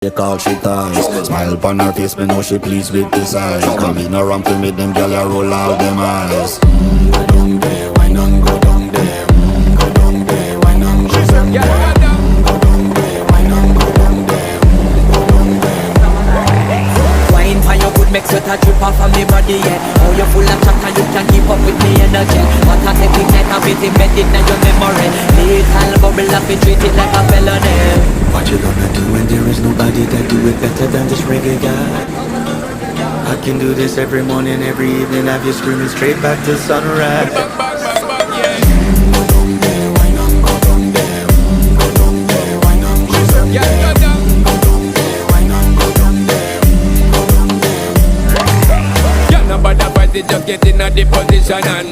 They call she ties. Smile upon her face, me know she pleased with this eyes. Come in around to meet them, girl, you roll out them eyes. Go down there, why not go down there? Go down there, why not go down there? Go down there, why not go down there? Go down there. Wine for your good makes you touch drip off of me body, yeah. Oh, you're full of chat and you can keep up with me energy. What I take it like a bit embedded in your memory. Little bubble up and treat it like a felony. What you gonna do when there is nobody that do it better than this reggae guy? I can do this every morning, every evening, have you screaming straight back to sunrise. Go down there, why not go down there? Go down there, why not go down there? Go down there, why not go down there? Go down there. Yeah, nobody fight it, just get in a the position and